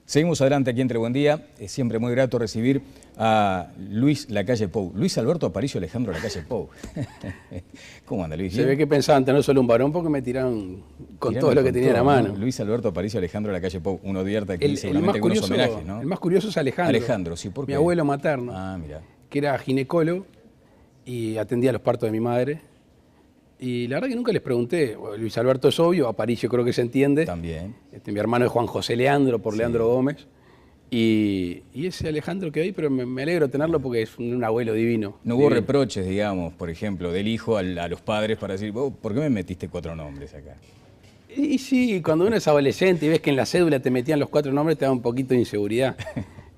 Seguimos adelante aquí entre Buen Día. Es siempre muy grato recibir a Luis Lacalle Pou. Luis Alberto Aparicio Alejandro Lacalle Pou. ¿Cómo anda, Luis? Se ve que pensaban tener solo un varón porque me tiraron con todo lo que tenía en la mano. ¿No? Luis Alberto Aparicio Alejandro Lacalle Pou. Uno advierte aquí seguramente algunos homenajes, ¿no? El más curioso es Alejandro. Alejandro, sí, ¿por qué? Mi abuelo materno, mira. que era ginecólogo y atendía los partos de mi madre. Y la verdad que nunca les pregunté. Luis Alberto es obvio, Aparicio creo que se entiende. También. Mi hermano es Juan José Leandro, por sí. Leandro Gómez. Y ese Alejandro que hay, pero me alegro tenerlo porque es un abuelo divino. No hubo reproches, digamos, por ejemplo, del hijo a los padres para decir, ¿por qué me metiste 4 nombres acá? Y sí, cuando uno es adolescente y ves que en la cédula te metían los 4 nombres, te da un poquito de inseguridad.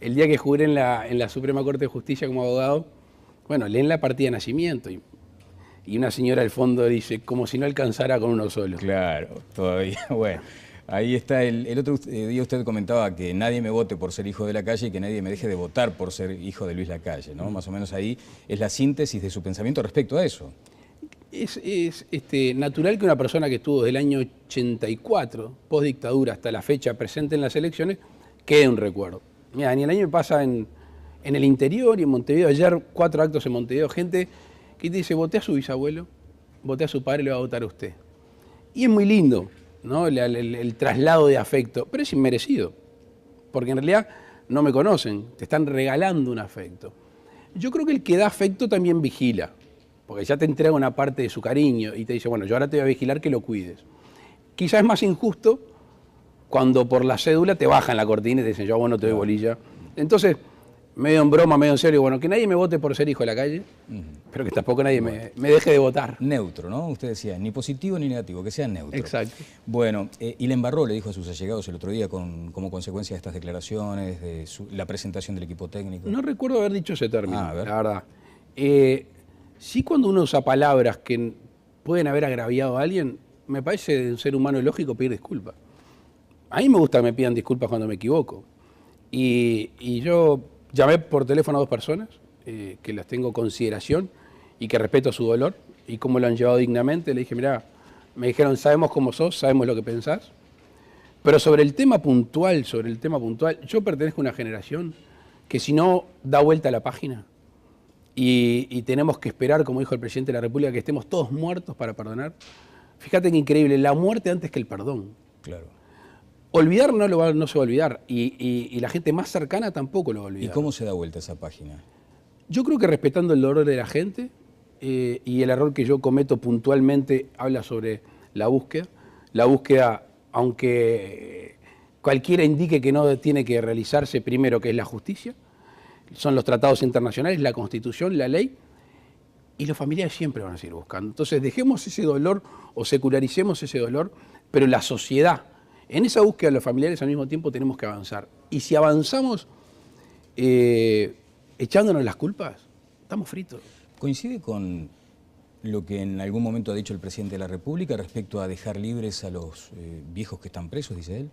El día que juré en la Suprema Corte de Justicia como abogado, bueno, leen la partida de nacimiento y una señora al fondo dice, como si no alcanzara con uno solo. Claro, todavía, bueno. Ahí está, el otro día usted comentaba que nadie me vote por ser hijo de Lacalle y que nadie me deje de votar por ser hijo de Luis Lacalle, ¿no? Más o menos ahí es la síntesis de su pensamiento respecto a eso. Es natural que una persona que estuvo desde el año 84, post dictadura, hasta la fecha presente en las elecciones, quede un recuerdo. Mira, ni el año me pasa en el interior y en Montevideo, ayer 4 actos en Montevideo, gente que te dice, voté a su bisabuelo, voté a su padre, le va a votar a usted. Y es muy lindo, ¿no? El traslado de afecto, pero es inmerecido, porque en realidad no me conocen, te están regalando un afecto. Yo creo que el que da afecto también vigila, porque ya te entrega una parte de su cariño y te dice, bueno, yo ahora te voy a vigilar que lo cuides. Quizás es más injusto cuando por la cédula te bajan la cortina y te dicen, yo a vos no te doy bolilla. Entonces, medio en broma, medio en serio, bueno, que nadie me vote por ser hijo de Lacalle, pero que tampoco nadie me deje de votar. Neutro, ¿no? Usted decía, ni positivo ni negativo, que sea neutro. Exacto. Bueno, y le embarró, le dijo a sus allegados el otro día, como consecuencia de estas declaraciones, de la presentación del equipo técnico. No recuerdo haber dicho ese término, a ver. La verdad. Sí, cuando uno usa palabras que pueden haber agraviado a alguien, me parece de un ser humano lógico pedir disculpas. A mí me gusta que me pidan disculpas cuando me equivoco. Y yo llamé por teléfono a 2 personas que las tengo consideración y que respeto su dolor y cómo lo han llevado dignamente. Le dije, mirá, me dijeron, sabemos cómo sos, sabemos lo que pensás, pero sobre el tema puntual, yo pertenezco a una generación que si no da vuelta a la página y tenemos que esperar, como dijo el presidente de la República, que estemos todos muertos para perdonar. Fíjate qué increíble, la muerte antes que el perdón. Claro. Olvidar no se va a olvidar y la gente más cercana tampoco lo va a olvidar. ¿Y cómo se da vuelta esa página? Yo creo que respetando el dolor de la gente y el error que yo cometo puntualmente habla sobre la búsqueda. La búsqueda, aunque cualquiera indique que no tiene que realizarse primero, que es la justicia, son los tratados internacionales, la Constitución, la ley, y los familiares siempre van a seguir buscando. Entonces dejemos ese dolor o secularicemos ese dolor, pero la sociedad, en esa búsqueda de los familiares al mismo tiempo tenemos que avanzar. Y si avanzamos echándonos las culpas, estamos fritos. ¿Coincide con lo que en algún momento ha dicho el presidente de la República respecto a dejar libres a los viejos que están presos, dice él?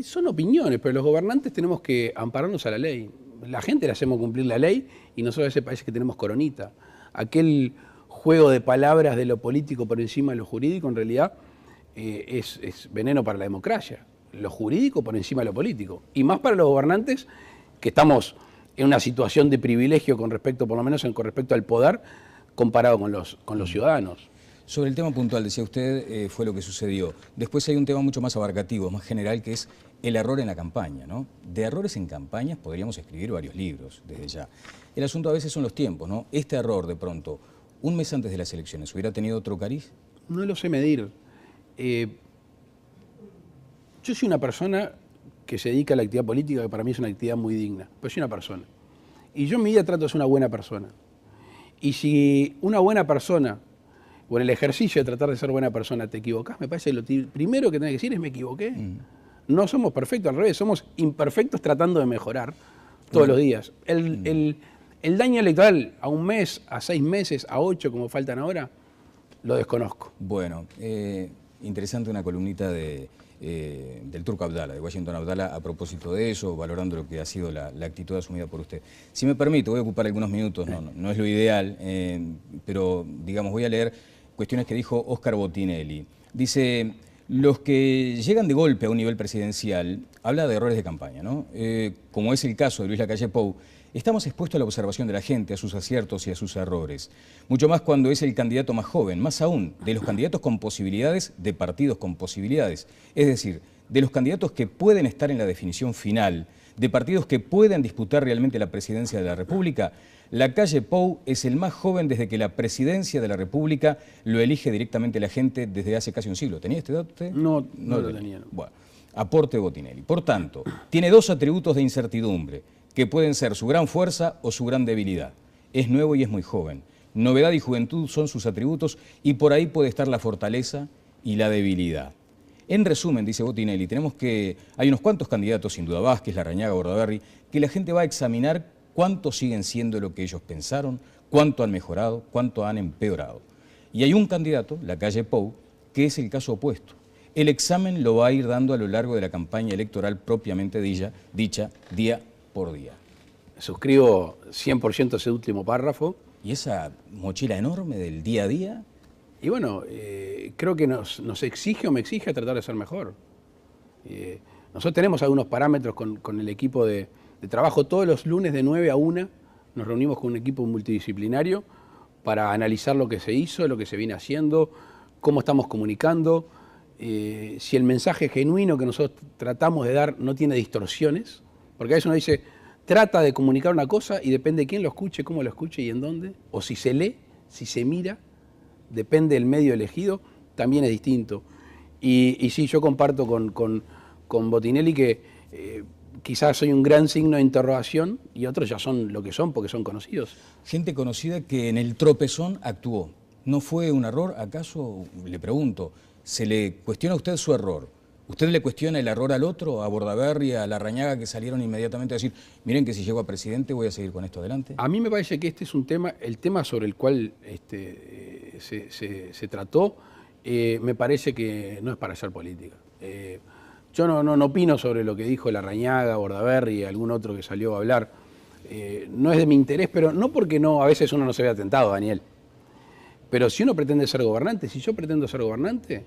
Son opiniones, pero los gobernantes tenemos que ampararnos a la ley. La gente le hacemos cumplir la ley y nosotros a veces parece que tenemos coronita. Aquel juego de palabras de lo político por encima de lo jurídico en realidad es veneno para la democracia. Lo jurídico por encima de lo político. Y más para los gobernantes que estamos en una situación de privilegio con respecto, por lo menos con respecto al poder, comparado con los ciudadanos. Sobre el tema puntual, decía usted, fue lo que sucedió. Después hay un tema mucho más abarcativo, más general, que es el error en la campaña, ¿no? De errores en campañas podríamos escribir varios libros desde ya. El asunto a veces son los tiempos, ¿no? Este error, de pronto, un mes antes de las elecciones, ¿hubiera tenido otro cariz? No lo sé medir. Yo soy una persona que se dedica a la actividad política, que para mí es una actividad muy digna, pero soy una persona. Y yo en mi vida trato de ser una buena persona. Y si una buena persona, o en el ejercicio de tratar de ser buena persona, te equivocás, me parece que lo primero que tenés que decir es me equivoqué. No somos perfectos, al revés, somos imperfectos tratando de mejorar todos los días. El daño electoral a un mes, a 6 meses, a 8, como faltan ahora, lo desconozco. Bueno, interesante una columnita del Turco Abdala, de Washington Abdala, a propósito de eso, valorando lo que ha sido la actitud asumida por usted. Si me permite, voy a ocupar algunos minutos, no es lo ideal, pero digamos, voy a leer cuestiones que dijo Óscar Botinelli. Dice, Los que llegan de golpe a un nivel presidencial, habla de errores de campaña, ¿no? Como es el caso de Luis Lacalle Pou, estamos expuestos a la observación de la gente, a sus aciertos y a sus errores. Mucho más cuando es el candidato más joven, más aún, de los candidatos con posibilidades, de partidos con posibilidades. Es decir, de los candidatos que pueden estar en la definición final, de partidos que puedan disputar realmente la presidencia de la República. Lacalle Pou es el más joven desde que la presidencia de la República lo elige directamente la gente desde hace casi un siglo. ¿Tenía este dato usted? No lo tenía. No. Bueno, aporte Botinelli. Por tanto, tiene dos atributos de incertidumbre, que pueden ser su gran fuerza o su gran debilidad. Es nuevo y es muy joven. Novedad y juventud son sus atributos y por ahí puede estar la fortaleza y la debilidad. En resumen, dice Botinelli, hay unos cuantos candidatos, sin duda Vázquez, Larrañaga, Bordaberry, que la gente va a examinar cuánto siguen siendo lo que ellos pensaron, cuánto han mejorado, cuánto han empeorado. Y hay un candidato, Lacalle Pou, que es el caso opuesto. El examen lo va a ir dando a lo largo de la campaña electoral propiamente dicha día por día. Suscribo 100% ese último párrafo. ¿Y esa mochila enorme del día a día? Y bueno, creo que nos exige o me exige a tratar de ser mejor. Nosotros tenemos algunos parámetros con el equipo de trabajo. Todos los lunes de 9 a 1 nos reunimos con un equipo multidisciplinario para analizar lo que se hizo, lo que se viene haciendo, cómo estamos comunicando, si el mensaje genuino que nosotros tratamos de dar no tiene distorsiones, porque a veces uno dice, trata de comunicar una cosa y depende de quién lo escuche, cómo lo escuche y en dónde, o si se lee, si se mira, depende del medio elegido, también es distinto. Y sí, yo comparto con Botinelli que quizás soy un gran signo de interrogación y otros ya son lo que son porque son conocidos. Gente conocida que en el tropezón actuó. ¿No fue un error? ¿Acaso, le pregunto, se le cuestiona a usted su error? ¿Usted le cuestiona el error al otro, a Bordaberry, a Larrañaga, que salieron inmediatamente a decir, miren que si llego a presidente voy a seguir con esto adelante? A mí me parece que este es un tema, el tema sobre el cual se trató, me parece que no es para hacer política. Yo no opino sobre lo que dijo Larrañaga, Bordaberry y algún otro que salió a hablar. No es de mi interés, pero no porque a veces uno no se vea tentado, Daniel. Pero si uno pretende ser gobernante, si yo pretendo ser gobernante,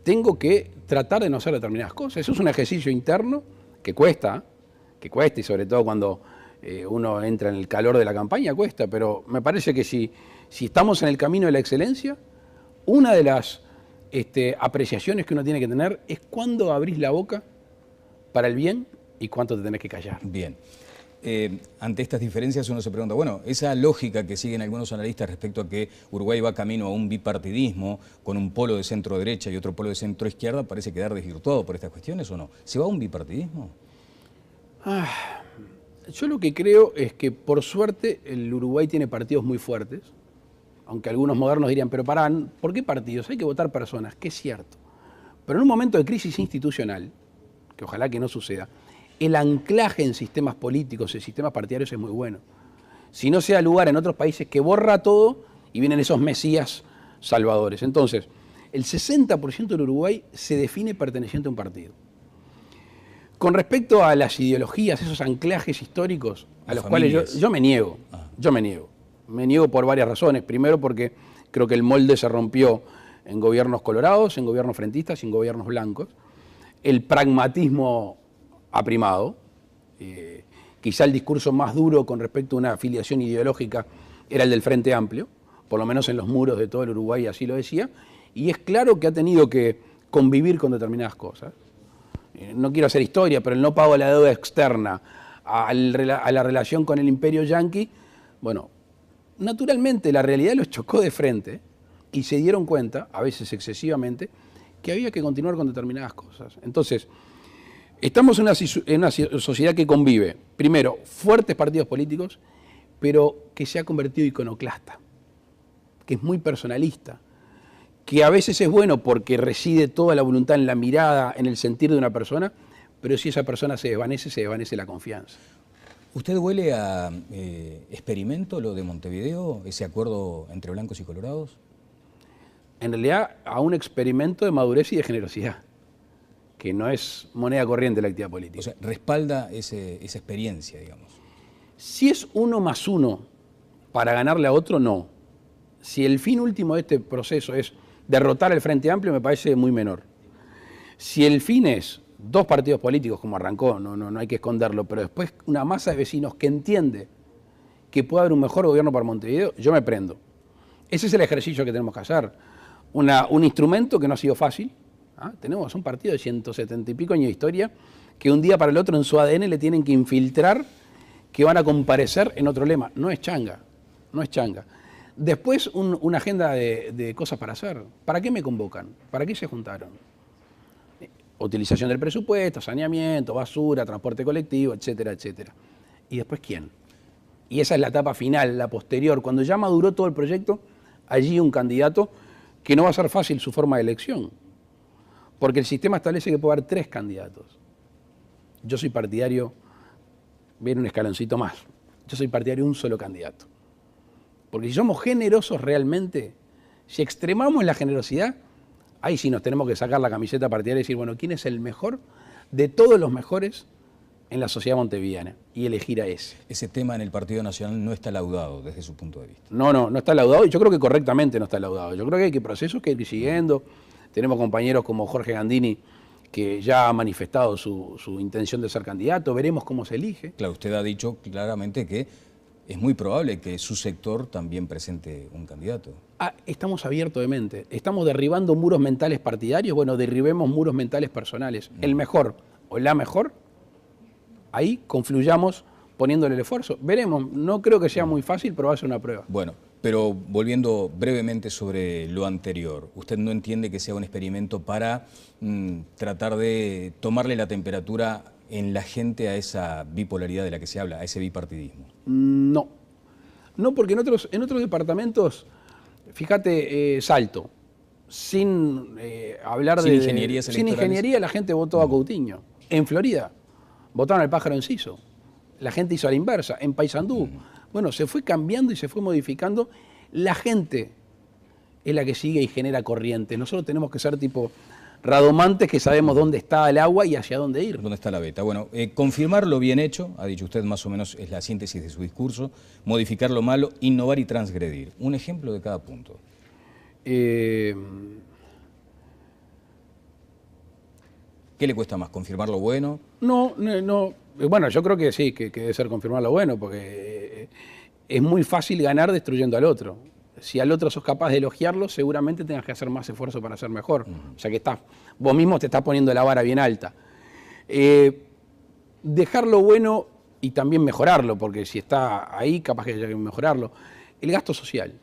tengo que tratar de no hacer determinadas cosas. Eso es un ejercicio interno que cuesta y sobre todo cuando uno entra en el calor de la campaña cuesta, pero me parece que si estamos en el camino de la excelencia, una de las apreciaciones que uno tiene que tener es cuándo abrís la boca para el bien y cuánto te tenés que callar. Bien. Ante estas diferencias uno se pregunta, bueno, esa lógica que siguen algunos analistas respecto a que Uruguay va camino a un bipartidismo con un polo de centro derecha y otro polo de centro izquierda, parece quedar desvirtuado por estas cuestiones, ¿o no? ¿Se va a un bipartidismo? Yo lo que creo es que por suerte el Uruguay tiene partidos muy fuertes, aunque algunos modernos dirían, pero ¿por qué partidos? Hay que votar personas, que es cierto. Pero en un momento de crisis institucional, que ojalá que no suceda, el anclaje en sistemas políticos, en sistemas partidarios es muy bueno. Si no se da lugar en otros países que borra todo y vienen esos mesías salvadores. Entonces, el 60% del Uruguay se define perteneciente a un partido. Con respecto a las ideologías, esos anclajes históricos, a los cuales yo me niego. Me niego por varias razones. Primero porque creo que el molde se rompió en gobiernos colorados, en gobiernos frentistas y en gobiernos blancos. El pragmatismo ha primado. Quizá el discurso más duro con respecto a una afiliación ideológica era el del Frente Amplio, por lo menos en los muros de todo el Uruguay así lo decía, y es claro que ha tenido que convivir con determinadas cosas. No quiero hacer historia, pero el no pago de la deuda externa a la relación con el imperio yanqui, bueno, naturalmente la realidad los chocó de frente y se dieron cuenta, a veces excesivamente, que había que continuar con determinadas cosas. Entonces, estamos en una sociedad que convive, primero, fuertes partidos políticos, pero que se ha convertido iconoclasta, que es muy personalista, que a veces es bueno porque reside toda la voluntad en la mirada, en el sentir de una persona, pero si esa persona se desvanece la confianza. ¿Usted huele a experimento lo de Montevideo, ese acuerdo entre blancos y colorados? En realidad, a un experimento de madurez y de generosidad, que no es moneda corriente la actividad política. O sea, respalda esa experiencia, digamos. Si es 1 más 1 para ganarle a otro, no. Si el fin último de este proceso es derrotar al Frente Amplio, me parece muy menor. Si el fin es 2 partidos políticos, como arrancó, no hay que esconderlo, pero después una masa de vecinos que entiende que puede haber un mejor gobierno para Montevideo, yo me prendo. Ese es el ejercicio que tenemos que hacer. Un instrumento que no ha sido fácil. Tenemos un partido de 170 y pico años de historia que un día para el otro en su ADN le tienen que infiltrar que van a comparecer en otro lema. No es changa, no es changa. Después una agenda de cosas para hacer. ¿Para qué me convocan? ¿Para qué se juntaron? Utilización del presupuesto, saneamiento, basura, transporte colectivo, etcétera, etcétera. ¿Y después quién? Y esa es la etapa final, la posterior. Cuando ya maduró todo el proyecto, allí un candidato que no va a ser fácil su forma de elección. Porque el sistema establece que puede haber 3 candidatos. Yo soy partidario, viene un escaloncito más, yo soy partidario de un solo candidato. Porque si somos generosos realmente, si extremamos la generosidad, ahí sí nos tenemos que sacar la camiseta partidaria y decir, bueno, ¿quién es el mejor de todos los mejores en la sociedad montevideana? Y elegir a ese. Ese tema en el Partido Nacional no está laudado desde su punto de vista. No está laudado y yo creo que correctamente no está laudado. Yo creo que hay procesos que ir siguiendo. Tenemos compañeros como Jorge Gandini que ya ha manifestado su intención de ser candidato. Veremos cómo se elige. Claro, usted ha dicho claramente que es muy probable que su sector también presente un candidato. Estamos abiertos de mente. Estamos derribando muros mentales partidarios. Bueno, derribemos muros mentales personales. El mejor o la mejor, ahí confluyamos poniéndole el esfuerzo. Veremos. No creo que sea muy fácil, pero va a ser una prueba. Bueno, pero volviendo brevemente sobre lo anterior, ¿usted no entiende que sea un experimento para tratar de tomarle la temperatura en la gente a esa bipolaridad de la que se habla, a ese bipartidismo? No, porque en otros departamentos, fíjate, Salto, sin hablar sin de... ingenierías sin electorales. ingeniería la gente votó a Coutinho. En Florida, votaron al pájaro Enciso. La gente hizo a la inversa. En Paysandú. Bueno, se fue cambiando y se fue modificando. La gente es la que sigue y genera corrientes. Nosotros tenemos que ser tipo radomantes que sabemos dónde está el agua y hacia dónde ir. ¿Dónde está la beta? Bueno, confirmar lo bien hecho, ha dicho usted más o menos, es la síntesis de su discurso, modificar lo malo, innovar y transgredir. Un ejemplo de cada punto. ¿Qué le cuesta más, confirmar lo bueno? No. Bueno, yo creo que sí, que debe ser confirmar lo bueno, porque es muy fácil ganar destruyendo al otro. Si al otro sos capaz de elogiarlo, seguramente tengas que hacer más esfuerzo para ser mejor. O sea que vos mismo te estás poniendo la vara bien alta. Dejarlo bueno y también mejorarlo, porque si está ahí, capaz que haya que mejorarlo. El gasto social.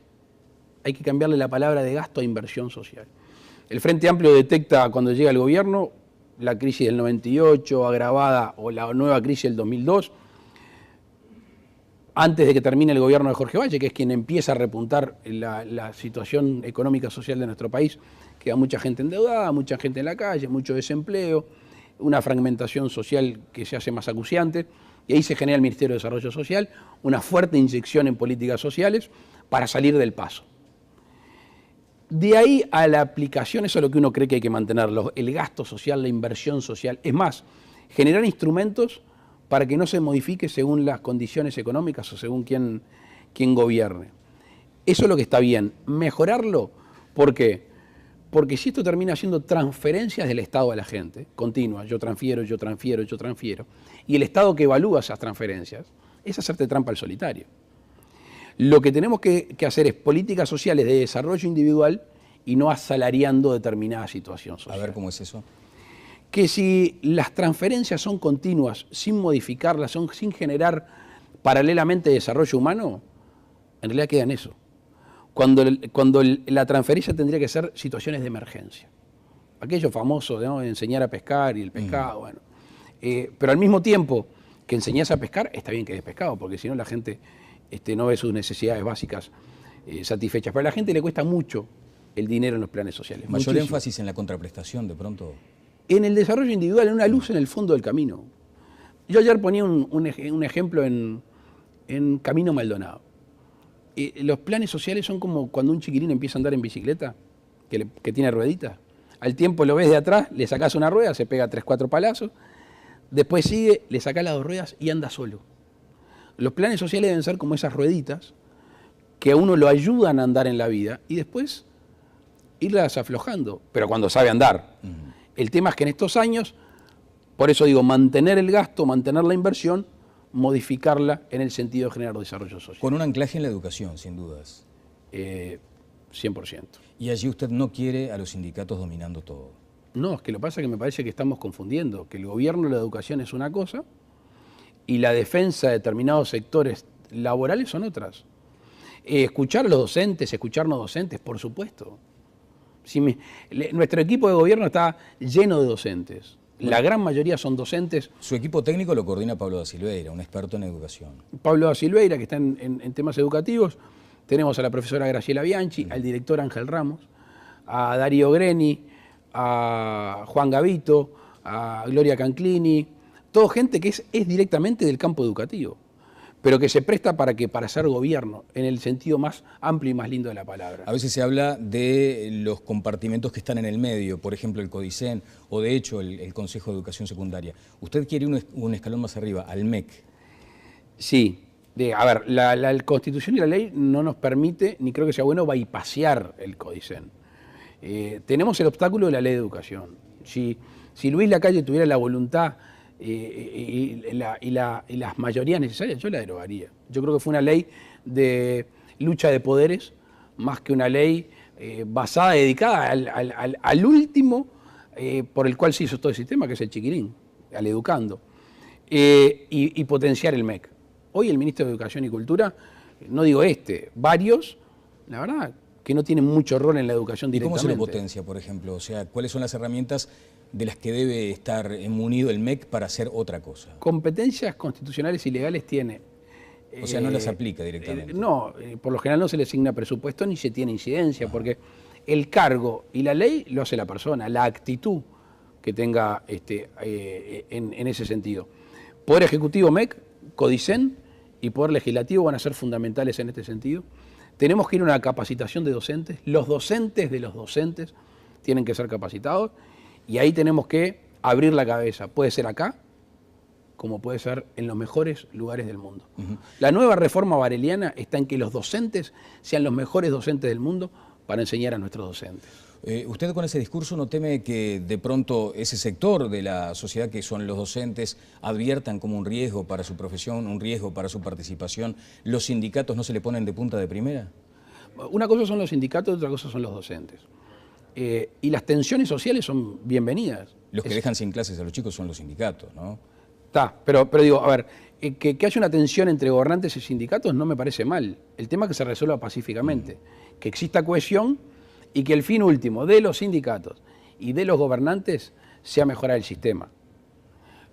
Hay que cambiarle la palabra de gasto a inversión social. El Frente Amplio detecta cuando llega el gobierno la crisis del 98 agravada o la nueva crisis del 2002, antes de que termine el gobierno de Jorge Valle, que es quien empieza a repuntar la situación económica social de nuestro país, queda mucha gente endeudada, mucha gente en la calle, mucho desempleo, una fragmentación social que se hace más acuciante, y ahí se genera el Ministerio de Desarrollo Social, una fuerte inyección en políticas sociales para salir del paso. De ahí a la aplicación, eso es lo que uno cree que hay que mantenerlo, el gasto social, la inversión social. Es más, generar instrumentos para que no se modifique según las condiciones económicas o según quién gobierne. Eso es lo que está bien. Mejorarlo, ¿por qué? Porque si esto termina siendo transferencias del Estado a la gente, continua, yo transfiero, y el Estado que evalúa esas transferencias, es hacerte trampa al solitario. Lo que tenemos que hacer es políticas sociales de desarrollo individual y no asalariando determinada situación social. A ver cómo es eso. Que si las transferencias son continuas, sin modificarlas, sin generar paralelamente desarrollo humano, en realidad queda en eso. Cuando la transferencia tendría que ser situaciones de emergencia. Aquello famoso de, ¿no?, enseñar a pescar y el pescado, bueno. Pero al mismo tiempo que enseñás a pescar, está bien que des pescado, porque si no la gente no ve sus necesidades básicas satisfechas. Pero a la gente le cuesta mucho el dinero en los planes sociales. Mayor muchísimo. énfasis en la contraprestación, de pronto. En el desarrollo individual, en una luz en el fondo del camino. Yo ayer ponía un ejemplo en Camino Maldonado. Los planes sociales son como cuando un chiquilín empieza a andar en bicicleta, que tiene rueditas. Al tiempo lo ves de atrás, le sacás una rueda, se pega 3, 4 palazos, después sigue, le sacás las 2 ruedas y anda solo. Los planes sociales deben ser como esas rueditas que a uno lo ayudan a andar en la vida y después irlas aflojando, pero cuando sabe andar. El tema es que en estos años, por eso digo, mantener el gasto, mantener la inversión, modificarla en el sentido de generar desarrollo social. Con un anclaje en la educación, sin dudas. 100%. Y allí usted no quiere a los sindicatos dominando todo. No, es que lo que pasa es que me parece que estamos confundiendo, que el gobierno de la educación es una cosa y la defensa de determinados sectores laborales son otras. Escuchar a los docentes, escucharnos docentes, por supuesto. Nuestro equipo de gobierno está lleno de docentes. La gran mayoría son docentes. Su equipo técnico lo coordina Pablo da Silveira, un experto en educación. Pablo da Silveira, que está en temas educativos. Tenemos a la profesora Graciela Bianchi, al director Ángel Ramos, a Darío Greni, a Juan Gavito, a Gloria Canclini. Todo gente que es directamente del campo educativo, pero que se presta para hacer gobierno, en el sentido más amplio y más lindo de la palabra. A veces se habla de los compartimentos que están en el medio, por ejemplo el CODICEN o de hecho el Consejo de Educación Secundaria. ¿Usted quiere un escalón más arriba, al MEC? Sí. A ver, la Constitución y la ley no nos permite, ni creo que sea bueno, bypasear el CODICEN. Tenemos el obstáculo de la ley de educación. Si Luis Lacalle tuviera la voluntad y las mayorías necesarias, yo la derogaría. Yo creo que fue una ley de lucha de poderes más que una ley basada, dedicada al último por el cual se hizo todo el sistema, que es el chiquirín, al educando, y potenciar el MEC. Hoy el ministro de Educación y Cultura, no digo varios, la verdad, que no tienen mucho rol en la educación directamente. ¿Y cómo se lo potencia, por ejemplo? O sea, ¿cuáles son las herramientas de las que debe estar munido el MEC para hacer otra cosa? Competencias constitucionales y legales tiene. O sea, no las aplica directamente. No, por lo general no se le asigna presupuesto ni se tiene incidencia, porque el cargo y la ley lo hace la persona, la actitud que tenga en ese sentido. Poder Ejecutivo, MEC, CODICEN y Poder Legislativo van a ser fundamentales en este sentido. Tenemos que ir a una capacitación de docentes. Los docentes de los docentes tienen que ser capacitados y ahí tenemos que abrir la cabeza. Puede ser acá, como puede ser en los mejores lugares del mundo. La nueva reforma bareliana está en que los docentes sean los mejores docentes del mundo para enseñar a nuestros docentes. ¿Usted con ese discurso no teme que de pronto ese sector de la sociedad que son los docentes adviertan como un riesgo para su profesión, un riesgo para su participación? ¿Los sindicatos no se le ponen de punta de primera? Una cosa son los sindicatos, otra cosa son los docentes. Y las tensiones sociales son bienvenidas. Los que dejan sin clases a los chicos son los sindicatos, ¿no? Está, pero digo, a ver, que haya una tensión entre gobernantes y sindicatos no me parece mal. El tema es que se resuelva pacíficamente, que exista cohesión y que el fin último de los sindicatos y de los gobernantes sea mejorar el sistema.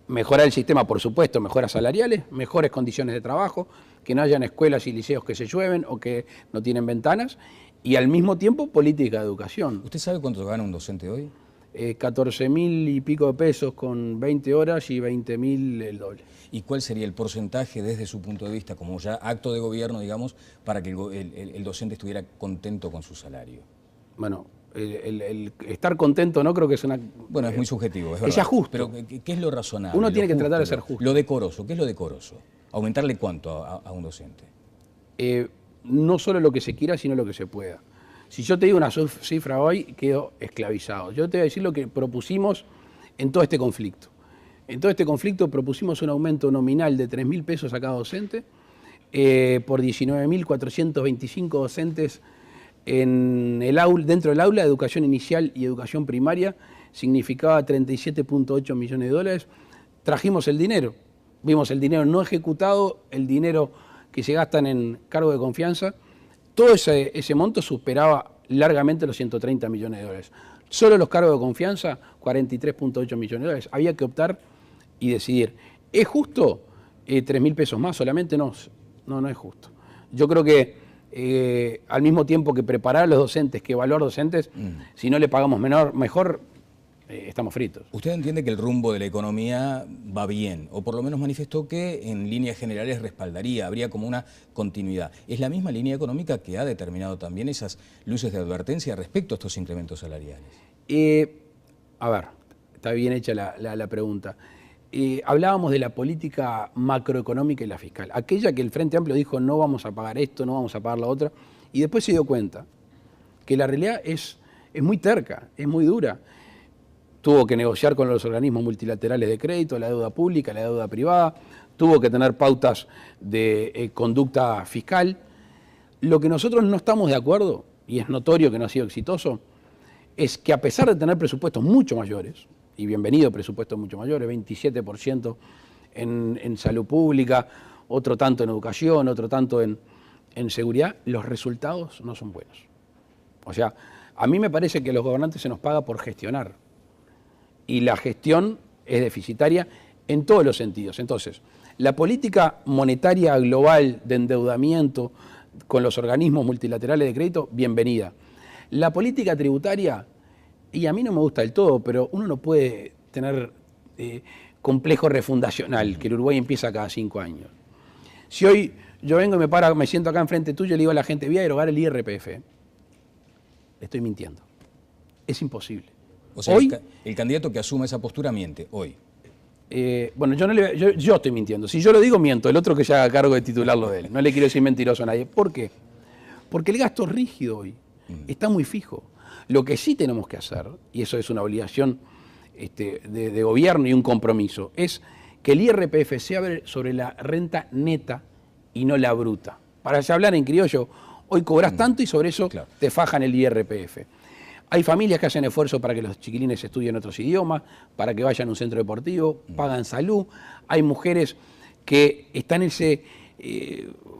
Mejorar el sistema, por supuesto, mejoras salariales, mejores condiciones de trabajo, que no hayan escuelas y liceos que se llueven o que no tienen ventanas, y al mismo tiempo política de educación. ¿Usted sabe cuánto gana un docente hoy? 14.000 y pico de pesos con 20 horas y 20.000 el doble. ¿Y cuál sería el porcentaje desde su punto de vista, como ya acto de gobierno, digamos, para que el docente estuviera contento con su salario? Bueno, el estar contento no creo que es una... Bueno, es muy subjetivo, es verdad. Es justo. Pero ¿qué es lo razonable? Uno tiene que justo, tratar de ser justo. Lo decoroso, ¿qué es lo decoroso? ¿Aumentarle cuánto a un docente? No solo lo que se quiera, sino lo que se pueda. Si yo te digo una cifra hoy, quedo esclavizado. Yo te voy a decir lo que propusimos en todo este conflicto. En todo este conflicto propusimos un aumento nominal de 3.000 pesos a cada docente, por 19.425 docentes dentro del aula de educación inicial y educación primaria, significaba 37.8 millones de dólares. Trajimos el dinero, vimos el dinero no ejecutado, el dinero que se gastan en cargo de confianza. Todo ese monto superaba largamente los 130 millones de dólares. Solo los cargos de confianza, 43.8 millones de dólares. Había que optar y decidir. ¿Es justo 3.000 pesos más solamente? No es justo. Yo creo que al mismo tiempo que preparar a los docentes, que evaluar docentes, si no le pagamos mejor, estamos fritos. ¿Usted entiende que el rumbo de la economía va bien? O por lo menos manifestó que en líneas generales respaldaría, habría como una continuidad. ¿Es la misma línea económica que ha determinado también esas luces de advertencia respecto a estos incrementos salariales? A ver, está bien hecha la pregunta. Hablábamos de la política macroeconómica y la fiscal. Aquella que el Frente Amplio dijo no vamos a pagar esto, no vamos a pagar la otra, y después se dio cuenta que la realidad es muy terca, es muy dura. tuvo que negociar con los organismos multilaterales de crédito, la deuda pública, la deuda privada, tuvo que tener pautas de conducta fiscal. Lo que nosotros no estamos de acuerdo, y es notorio que no ha sido exitoso, es que a pesar de tener presupuestos mucho mayores, y bienvenido presupuestos mucho mayores, 27% en salud pública, otro tanto en educación, otro tanto en seguridad, los resultados no son buenos. O sea, a mí me parece que a los gobernantes se nos paga por gestionar, y la gestión es deficitaria en todos los sentidos. Entonces, la política monetaria global de endeudamiento con los organismos multilaterales de crédito, bienvenida. La política tributaria, y a mí no me gusta del todo, pero uno no puede tener complejo refundacional, que el Uruguay empieza cada 5 años. Si hoy yo vengo y me siento acá enfrente tuyo y le digo a la gente, voy a derogar el IRPF, le estoy mintiendo. Es imposible. O sea, hoy, el candidato que asuma esa postura miente, hoy. Bueno, yo estoy mintiendo. Si yo lo digo, miento. El otro que se haga cargo de titularlo de él. No le quiero decir mentiroso a nadie. ¿Por qué? Porque el gasto rígido hoy está muy fijo. Lo que sí tenemos que hacer, y eso es una obligación de gobierno y un compromiso, es que el IRPF se abre sobre la renta neta y no la bruta. Para hablar en criollo, hoy cobras tanto y sobre eso te fajan el IRPF. Hay familias que hacen esfuerzo para que los chiquilines estudien otros idiomas, para que vayan a un centro deportivo, pagan salud. Hay mujeres que están en ese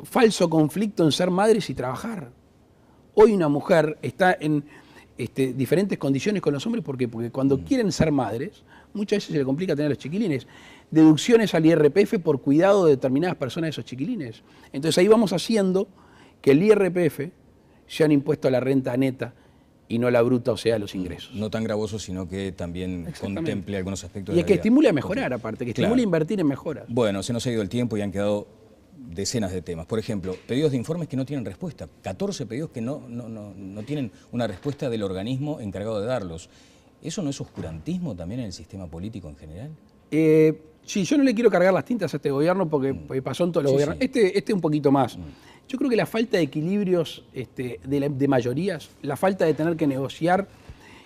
falso conflicto en ser madres y trabajar. Hoy una mujer está en diferentes condiciones con los hombres porque cuando quieren ser madres, muchas veces se le complica tener a los chiquilines. Deducciones al IRPF por cuidado de determinadas personas de esos chiquilines. Entonces ahí vamos haciendo que el IRPF sea un impuesto a la renta neta y no la bruta, o sea, los ingresos. No tan gravoso, sino que también contemple algunos aspectos de la vida. Y que estimule a mejorar, aparte, que estimule a invertir en mejoras. Bueno, se nos ha ido el tiempo y han quedado decenas de temas. Por ejemplo, pedidos de informes que no tienen respuesta. 14 pedidos que no tienen una respuesta del organismo encargado de darlos. ¿Eso no es oscurantismo también en el sistema político en general? Sí, yo no le quiero cargar las tintas a este gobierno porque pasó en todos los gobiernos. Sí. Este un poquito más. Yo creo que la falta de equilibrios de mayorías, la falta de tener que negociar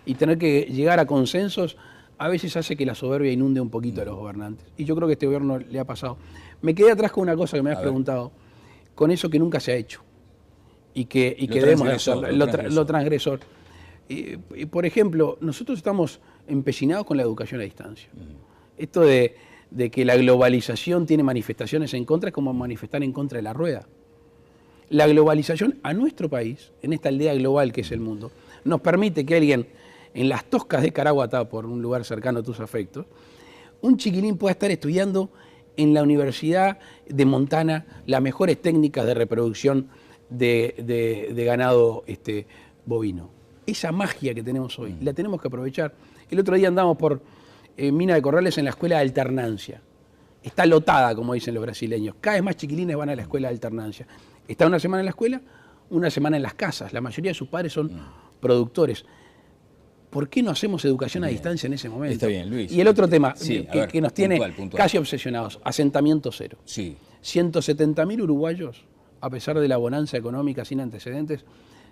y tener que llegar a consensos, a veces hace que la soberbia inunde un poquito a los gobernantes. Y yo creo que a este gobierno le ha pasado. Me quedé atrás con una cosa que me has preguntado, con eso que nunca se ha hecho y que debemos hacer, lo transgresor. Por ejemplo, nosotros estamos empecinados con la educación a distancia. Esto de que la globalización tiene manifestaciones en contra es como manifestar en contra de la rueda. La globalización a nuestro país, en esta aldea global que es el mundo, nos permite que alguien en las Toscas de Caraguatá, por un lugar cercano a tus afectos, un chiquilín pueda estar estudiando en la Universidad de Montana las mejores técnicas de reproducción de ganado bovino. Esa magia que tenemos hoy, la tenemos que aprovechar. El otro día andamos por Mina de Corrales en la escuela de alternancia. Está lotada, como dicen los brasileños. Cada vez más chiquilines van a la escuela de alternancia. Está una semana en la escuela, una semana en las casas. La mayoría de sus padres son productores. ¿Por qué no hacemos educación a distancia en ese momento? Está bien, Luis. Y el otro tema que nos tiene casi obsesionados, asentamiento cero. Sí. 170.000 uruguayos, a pesar de la bonanza económica sin antecedentes,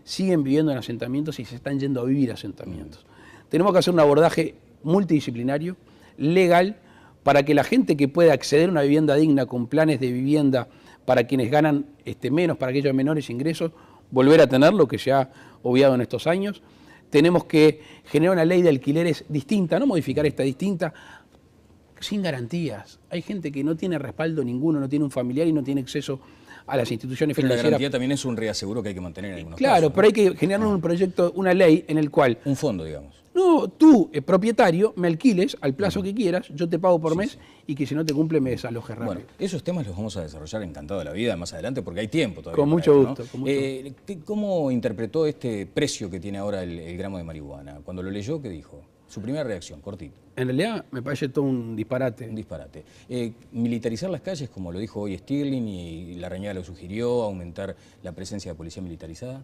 siguen viviendo en asentamientos y se están yendo a vivir a asentamientos. Tenemos que hacer un abordaje multidisciplinario, legal, para que la gente que pueda acceder a una vivienda digna con planes de vivienda para quienes ganan menos, para aquellos de menores ingresos, volver a tener lo que se ha obviado en estos años. Tenemos que generar una ley de alquileres distinta, no modificar esta distinta, sin garantías. Hay gente que no tiene respaldo ninguno, no tiene un familiar y no tiene acceso a las instituciones financieras. Pero la garantía también es un reaseguro que hay que mantener en algunos casos. Claro, pero hay que generar un proyecto, una ley en el cual... Un fondo, digamos. No, tú, propietario, me alquiles al plazo que quieras, yo te pago por mes y que si no te cumple me desalojes rápido. Bueno, esos temas los vamos a desarrollar encantado de la vida más adelante porque hay tiempo todavía. Con mucho gusto. Con mucho gusto. ¿Cómo interpretó este precio que tiene ahora el gramo de marihuana? Cuando lo leyó, ¿qué dijo? Su primera reacción, cortito. En realidad me parece todo un disparate. Un disparate. Militarizar las calles, como lo dijo hoy Stirling y Larrañaga lo sugirió, aumentar la presencia de policía militarizada.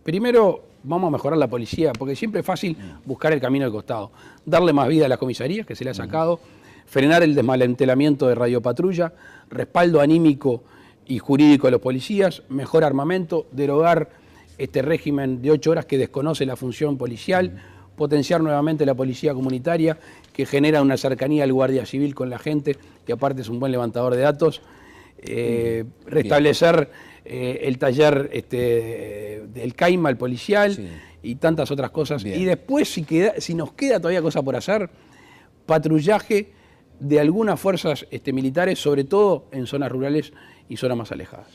Primero vamos a mejorar la policía, porque siempre es fácil buscar el camino al costado. Darle más vida a las comisarías, que se le ha sacado, frenar el desmantelamiento de radiopatrulla, respaldo anímico y jurídico a los policías, mejor armamento, derogar este régimen de 8 horas que desconoce la función policial, potenciar nuevamente la policía comunitaria, que genera una cercanía al guardia civil con la gente, que aparte es un buen levantador de datos, restablecer el taller del CAIMA, el policial, Sí. y tantas otras cosas. Bien. Y después, si nos queda todavía cosa por hacer, patrullaje de algunas fuerzas militares, sobre todo en zonas rurales y zonas más alejadas.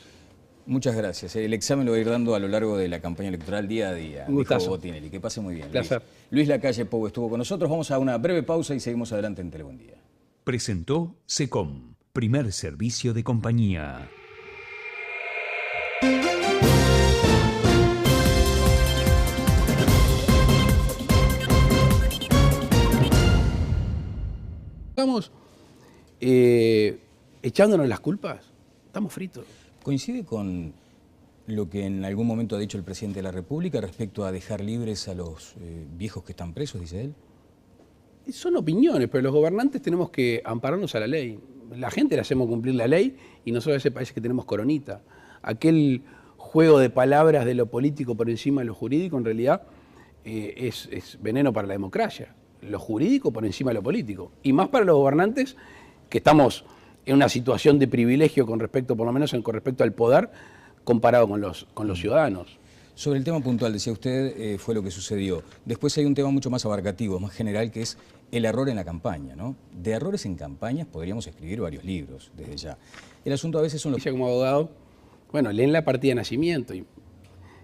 Muchas gracias. El examen lo voy a ir dando a lo largo de la campaña electoral día a día. Un gustazo. Dijo Botinelli. Que pase muy bien. Placer. Luis Lacalle Pou estuvo con nosotros. Vamos a una breve pausa y seguimos adelante en Telebuen Día. Presentó SECOM, primer servicio de compañía. Estamos echándonos las culpas, estamos fritos. ¿Coincide con lo que en algún momento ha dicho el presidente de la República respecto a dejar libres a los viejos que están presos, dice él? Son opiniones, pero los gobernantes tenemos que ampararnos a la ley. La gente le hacemos cumplir la ley y nosotros a ese país que tenemos coronita. Aquel juego de palabras de lo político por encima de lo jurídico en realidad es veneno para la democracia. Lo jurídico por encima de lo político. Y más para los gobernantes que estamos en una situación de privilegio con respecto, por lo menos con respecto al poder, comparado con los ciudadanos. Sobre el tema puntual, decía usted, fue lo que sucedió. Después hay un tema mucho más abarcativo, más general, que es el error en la campaña, ¿no? De errores en campañas podríamos escribir varios libros desde ya. El asunto a veces son los... Como abogado, bueno, leen la partida de nacimiento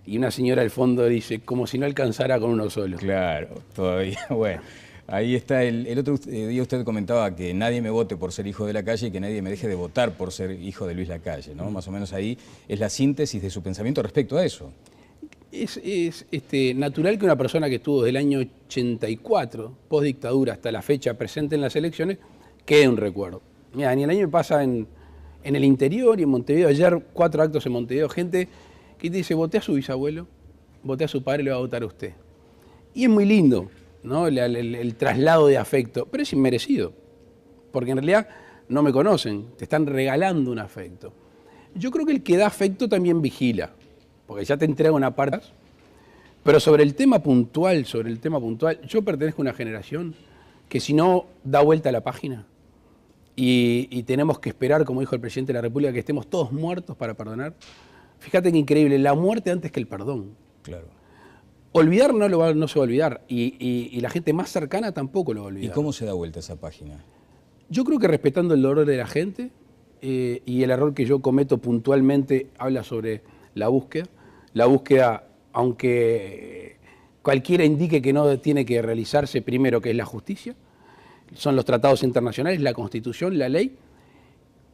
y una señora al fondo dice, como si no alcanzara con uno solo. Claro, todavía, bueno. Ahí está, el otro día usted comentaba que nadie me vote por ser hijo de Lacalle y que nadie me deje de votar por ser hijo de Luis Lacalle, ¿no? Más o menos ahí es la síntesis de su pensamiento respecto a eso. Es natural que una persona que estuvo desde el año 84, post dictadura, hasta la fecha presente en las elecciones, quede un recuerdo. Mira, ni el año me pasa en el interior y en Montevideo. Ayer 4 actos en Montevideo, gente que te dice, voté a su bisabuelo, voté a su padre, le va a votar a usted. Y es muy lindo, ¿no? El traslado de afecto, pero es inmerecido, porque en realidad no me conocen, te están regalando un afecto. Yo creo que el que da afecto también vigila, porque ya te entrega una parte. Pero sobre el tema puntual, yo pertenezco a una generación que si no da vuelta a la página y tenemos que esperar, como dijo el presidente de la República, que estemos todos muertos para perdonar. Fíjate qué increíble, la muerte antes que el perdón. Claro. Olvidar no se va a olvidar y la gente más cercana tampoco lo va a olvidar. ¿Y cómo se da vuelta esa página? Yo creo que respetando el dolor de la gente y el error que yo cometo puntualmente habla sobre la búsqueda. La búsqueda, aunque cualquiera indique que no tiene que realizarse primero, que es la justicia, son los tratados internacionales, la Constitución, la ley,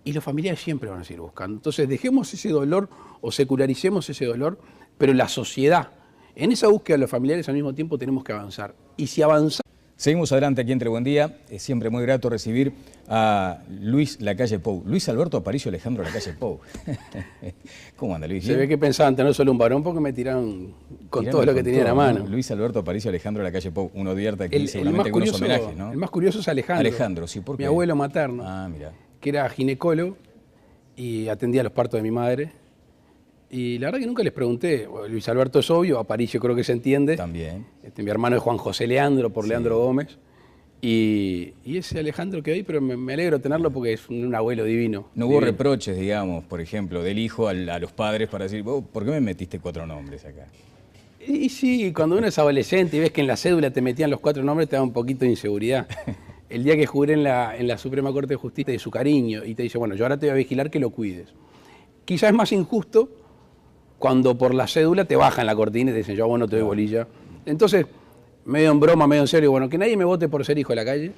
y los familiares siempre van a seguir buscando. Entonces dejemos ese dolor o secularicemos ese dolor, pero la sociedad, en esa búsqueda de los familiares al mismo tiempo tenemos que avanzar. Y si avanzamos... Seguimos adelante aquí en Telebuen Día. Es siempre muy grato recibir a Luis Lacalle Pou. Luis Alberto Aparicio Alejandro Lacalle Pou. ¿Cómo anda, Luis? Se ve que pensaban tener solo un varón porque me tiraron con todo lo que tenía en la mano. ¿No? Luis Alberto Aparicio Alejandro Lacalle Pou. Uno advierte aquí El seguramente más algunos curioso, homenajes, ¿no? El más curioso es Alejandro. Alejandro, sí, ¿por qué? Mi abuelo materno, mira. que era ginecólogo y atendía los partos de mi madre. Y la verdad que nunca les pregunté. Luis Alberto es obvio, Aparicio creo que se entiende. También. Mi hermano es Juan José Leandro, por Sí. Leandro Gómez. Y ese Alejandro que hay, pero me alegro tenerlo porque es un abuelo divino. No hubo divino. reproches, digamos, por ejemplo, del hijo a los padres para decir, "Oh, ¿por qué me metiste 4 nombres acá?" Y sí, cuando uno es adolescente y ves que en la cédula te metían los 4 nombres, te da un poquito de inseguridad. El día que juré en la Suprema Corte de Justicia de su cariño y te dice, bueno, yo ahora te voy a vigilar que lo cuides. Quizás es más injusto cuando por la cédula te bajan la cortina y te dicen, yo a vos no te doy bolilla. Entonces, medio en broma, medio en serio, bueno, que nadie me vote por ser hijo de la calle,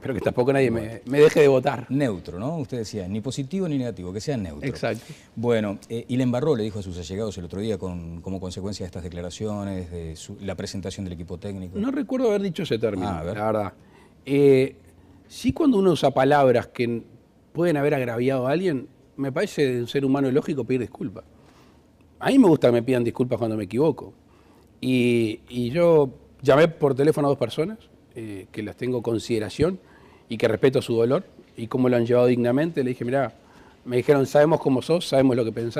pero que tampoco nadie me deje de votar. Neutro, ¿no? Usted decía, ni positivo ni negativo, que sea neutro. Exacto. Bueno, y le embarró, le dijo a sus allegados el otro día, como consecuencia de estas declaraciones, de la presentación del equipo técnico. No recuerdo haber dicho ese término, A ver. la verdad. Sí, cuando uno usa palabras que pueden haber agraviado a alguien, me parece de un ser humano lógico pedir disculpas. A mí me gusta que me pidan disculpas cuando me equivoco. Y yo llamé por teléfono a 2 personas que las tengo consideración y que respeto su dolor y cómo lo han llevado dignamente. Le dije, mirá, me dijeron, sabemos cómo sos, sabemos lo que pensás.